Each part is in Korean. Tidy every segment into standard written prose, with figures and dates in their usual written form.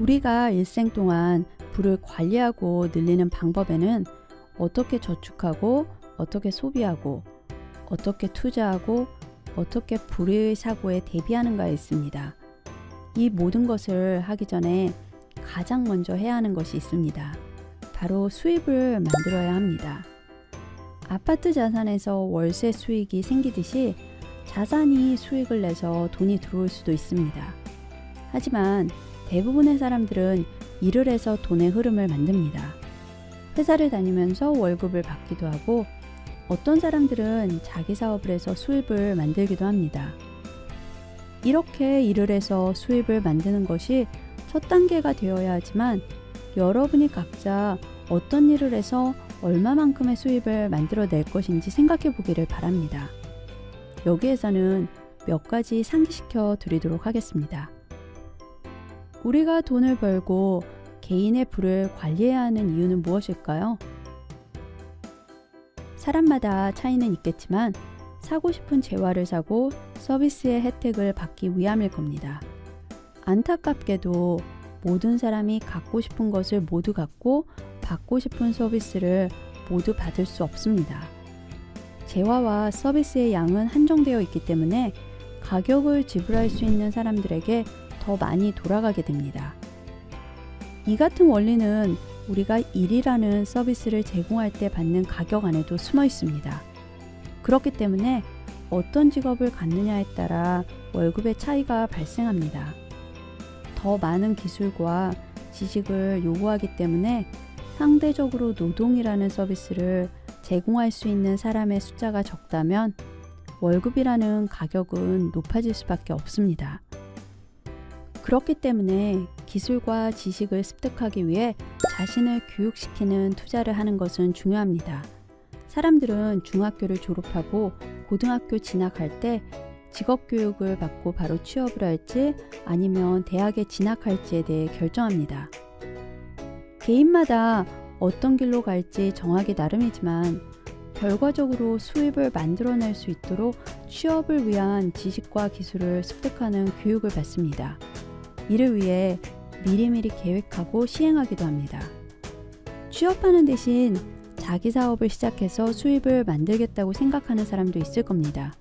우리가 일생 동안 부를 관리하고 늘리는 방법에는 어떻게 저축하고 어떻게 소비하고 어떻게 투자하고 어떻게 불의 사고에 대비하는가에 있습니다. 이 모든 것을 하기 전에 가장 먼저 해야 하는 것이 있습니다. 바로 수입을 만들어야 합니다. 아파트 자산에서 월세 수익이 생기듯이 자산이 수익을 내서 돈이 들어올 수도 있습니다. 하지만 대부분의 사람들은 일을 해서 돈의 흐름을 만듭니다. 회사를 다니면서 월급을 받기도 하고 어떤 사람들은 자기 사업을 해서 수입을 만들기도 합니다. 이렇게 일을 해서 수입을 만드는 것이 첫 단계가 되어야 하지만 여러분이 각자 어떤 일을 해서 얼마만큼의 수입을 만들어낼 것인지 생각해 보기를 바랍니다. 여기에서는 몇 가지 상기시켜 드리도록 하겠습니다. 우리가 돈을 벌고 개인의 부를 관리해야 하는 이유는 무엇일까요? 사람마다 차이는 있겠지만 사고 싶은 재화를 사고 서비스의 혜택을 받기 위함일 겁니다. 안타깝게도 모든 사람이 갖고 싶은 것을 모두 갖고 받고 싶은 서비스를 모두 받을 수 없습니다. 재화와 서비스의 양은 한정되어 있기 때문에 가격을 지불할 수 있는 사람들에게 더 많이 돌아가게 됩니다. 이 같은 원리는 우리가 일이라는 서비스를 제공할 때 받는 가격 안에도 숨어 있습니다. 그렇기 때문에 어떤 직업을 갖느냐에 따라 월급의 차이가 발생합니다. 더 많은 기술과 지식을 요구하기 때문에 상대적으로 노동이라는 서비스를 제공할 수 있는 사람의 숫자가 적다면 월급이라는 가격은 높아질 수밖에 없습니다. 그렇기 때문에 기술과 지식을 습득하기 위해 자신을 교육시키는 투자를 하는 것은 중요합니다. 사람들은 중학교를 졸업하고 고등학교 진학할 때 직업교육을 받고 바로 취업을 할지 아니면 대학에 진학할지에 대해 결정합니다. 개인마다 어떤 길로 갈지 정하기 나름이지만 결과적으로 수입을 만들어낼 수 있도록 취업을 위한 지식과 기술을 습득하는 교육을 받습니다. 이를 위해 미리미리 계획하고 시행하기도 합니다. 취업하는 대신 자기 사업을 시작해서 수입을 만들겠다고 생각하는 사람도 있을 겁니다.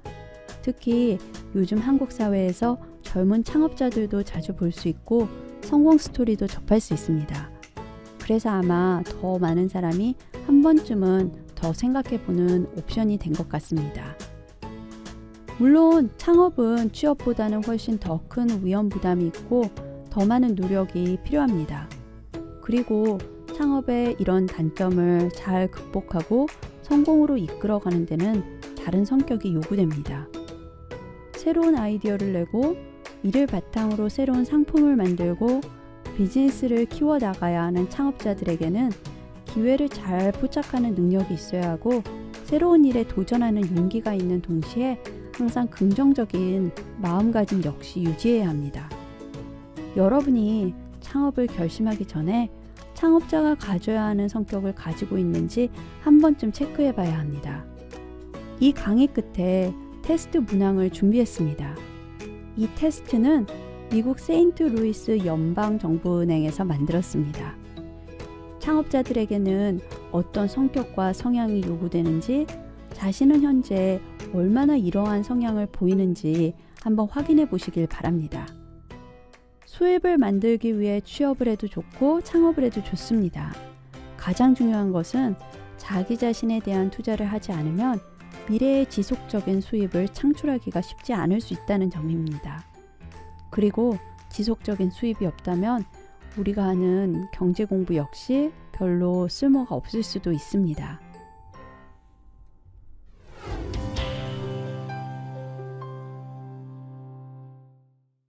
특히 요즘 한국 사회에서 젊은 창업자들도 자주 볼 수 있고 성공 스토리도 접할 수 있습니다. 그래서 아마 더 많은 사람이 한 번쯤은 더 생각해보는 옵션이 된 것 같습니다. 물론 창업은 취업보다는 훨씬 더 큰 위험 부담이 있고 더 많은 노력이 필요합니다. 그리고 창업의 이런 단점을 잘 극복하고 성공으로 이끌어가는 데는 다른 성격이 요구됩니다. 새로운 아이디어를 내고 이를 바탕으로 새로운 상품을 만들고 비즈니스를 키워나가야 하는 창업자들에게는 기회를 잘 포착하는 능력이 있어야 하고 새로운 일에 도전하는 용기가 있는 동시에 항상 긍정적인 마음가짐 역시 유지해야 합니다. 여러분이 창업을 결심하기 전에 창업자가 가져야 하는 성격을 가지고 있는지 한 번쯤 체크해 봐야 합니다. 이 강의 끝에 테스트 문항을 준비했습니다. 이 테스트는 미국 세인트루이스 연방정부은행에서 만들었습니다. 창업자들에게는 어떤 성격과 성향이 요구되는지, 자신은 현재 얼마나 이러한 성향을 보이는지 한번 확인해 보시길 바랍니다. 수입을 만들기 위해 취업을 해도 좋고 창업을 해도 좋습니다. 가장 중요한 것은 자기 자신에 대한 투자를 하지 않으면 미래의 지속적인 수입을 창출하기가 쉽지 않을 수 있다는 점입니다. 그리고 지속적인 수입이 없다면 우리가 하는 경제 공부 역시 별로 쓸모가 없을 수도 있습니다.